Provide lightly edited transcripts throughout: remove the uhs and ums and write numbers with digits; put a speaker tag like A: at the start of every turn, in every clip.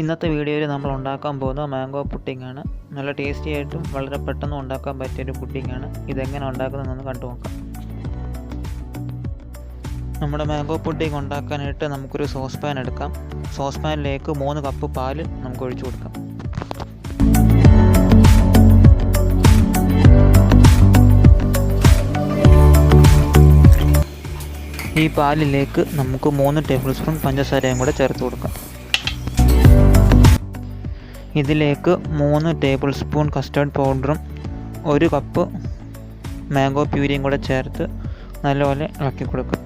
A: ഇന്നത്തെ വീഡിയോയിൽ നമ്മൾ ഉണ്ടാക്കാൻ പോകുന്നത് മാംഗോ പുഡിംഗ് ആണ്. നല്ല ടേസ്റ്റി ആയിട്ടും വളരെ പെട്ടെന്ന് ഉണ്ടാക്കാൻ പറ്റിയൊരു പുഡിംഗ് ആണ്. ഇതെങ്ങനെ ഉണ്ടാക്കുന്നതെന്ന് കണ്ടു നോക്കാം. നമ്മുടെ മാംഗോ പുഡിംഗ് ഉണ്ടാക്കാനായിട്ട് നമുക്കൊരു സോസ് പാൻ എടുക്കാം. സോസ് പാനിലേക്ക് 3 കപ്പ് പാൽ നമുക്ക് ഒഴിച്ചു കൊടുക്കാം. ഈ പാലിലേക്ക് നമുക്ക് 3 ടേബിൾ സ്പൂൺ പഞ്ചസാരയും കൂടെ ചേർത്ത് കൊടുക്കാം. ഇതിലേക്ക് 3 ടേബിൾ സ്പൂൺ കസ്റ്റർഡ് പൗഡറും 1 കപ്പ് മാംഗോ പ്യൂരിയും കൂടെ ചേർത്ത് നല്ലപോലെ ഇളക്കി കൊടുക്കുക.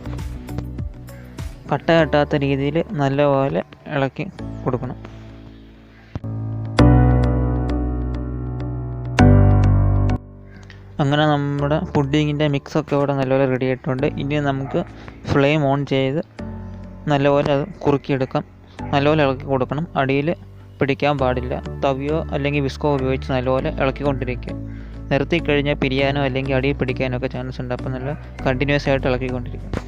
A: കട്ട കെട്ടാത്ത രീതിയിൽ നല്ലപോലെ ഇളക്കി കൊടുക്കണം. അങ്ങനെ നമ്മുടെ പുഡിങ്ങിൻ്റെ മിക്സൊക്കെ ഇവിടെ നല്ലപോലെ റെഡി ആയിട്ടുണ്ട്. ഇനി നമുക്ക് ഫ്ലെയിം ഓൺ ചെയ്ത് നല്ലപോലെ അത് കുറുക്കിയെടുക്കാം. നല്ലപോലെ ഇളക്കി കൊടുക്കണം. അടിയിൽ പിടിക്കാൻ പാടില്ല. തവിയോ അല്ലെങ്കിൽ വിസ്കോ ഉപയോഗിച്ച് നല്ലപോലെ ഇളക്കിക്കൊണ്ടിരിക്കുക. നിർത്തി കഴിഞ്ഞാൽ പിരിയാനോ അല്ലെങ്കിൽ അടിയിൽ പിടിക്കാനോ ഒക്കെ ചാൻസ് ഉണ്ട്. അപ്പോൾ നല്ല കണ്ടിന്യൂസ് ആയിട്ട് ഇളക്കിക്കൊണ്ടിരിക്കുക.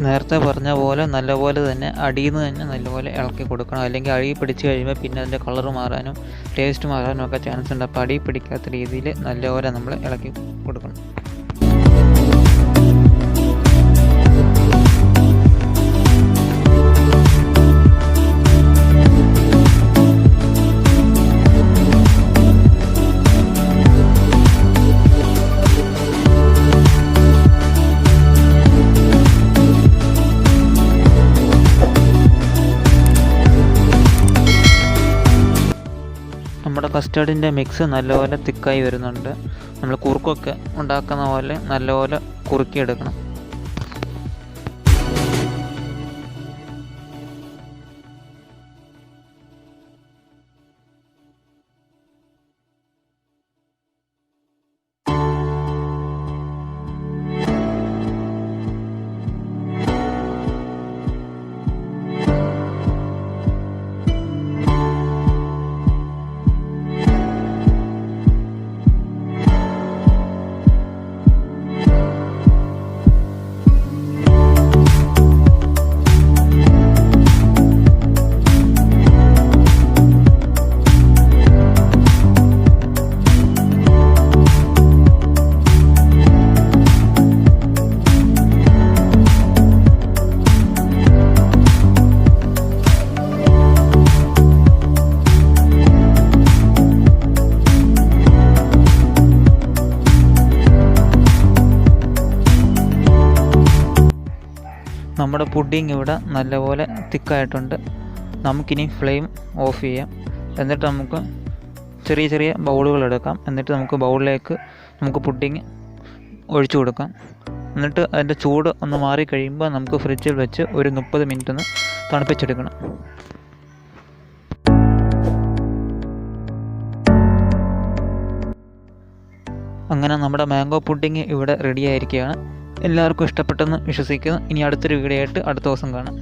A: നേരത്തെ പറഞ്ഞ പോലെ നല്ലപോലെ തന്നെ അടിയിൽ നിന്ന് തന്നെ നല്ലപോലെ ഇളക്കി കൊടുക്കണം. അല്ലെങ്കിൽ അടി പിടിച്ച് കഴിയുമ്പോൾ പിന്നെ അതിൻ്റെ കളർ മാറാനും ടേസ്റ്റ് മാറാനും ഒക്കെ ചാൻസ് ഉണ്ട്. അപ്പോൾ അടി പിടിക്കാത്ത രീതിയിൽ നല്ലപോലെ നമ്മൾ ഇളക്കി കൊടുക്കണം. നമ്മുടെ കസ്റ്റർഡിൻ്റെ മിക്സ് നല്ലപോലെ തിക്കായി വരുന്നുണ്ട്. നമ്മൾ കുറുക്കൊക്കെ ഉണ്ടാക്കുന്ന പോലെ നല്ലപോലെ കുറുക്കിയെടുക്കണം. നമ്മുടെ പുഡിംഗ് ഇവിടെ നല്ലപോലെ തിക്കായിട്ടുണ്ട്. നമുക്കിനി ഫ്ലെയിം ഓഫ് ചെയ്യാം. എന്നിട്ട് നമുക്ക് ചെറിയ ചെറിയ ബൗളുകൾ എടുക്കാം. എന്നിട്ട് നമുക്ക് ബൗളിലേക്ക് നമുക്ക് പുഡിംഗ് ഒഴിച്ചു കൊടുക്കാം. എന്നിട്ട് അതിൻ്റെ ചൂട് ഒന്ന് മാറിക്കഴിയുമ്പോൾ നമുക്ക് ഫ്രിഡ്ജിൽ വെച്ച് ഒരു 30 മിനിറ്റ് ഒന്ന് തണുപ്പിച്ചെടുക്കണം. അങ്ങനെ നമ്മുടെ മാംഗോ പുഡിംഗ് ഇവിടെ റെഡി ആയിരിക്കുകയാണ്. എല്ലാവർക്കും ഇഷ്ടപ്പെട്ടെന്ന് വിശ്വസിക്കുന്നു. ഇനി അടുത്തൊരു വീഡിയോ ആയിട്ട് അടുത്ത ദിവസം കാണാം.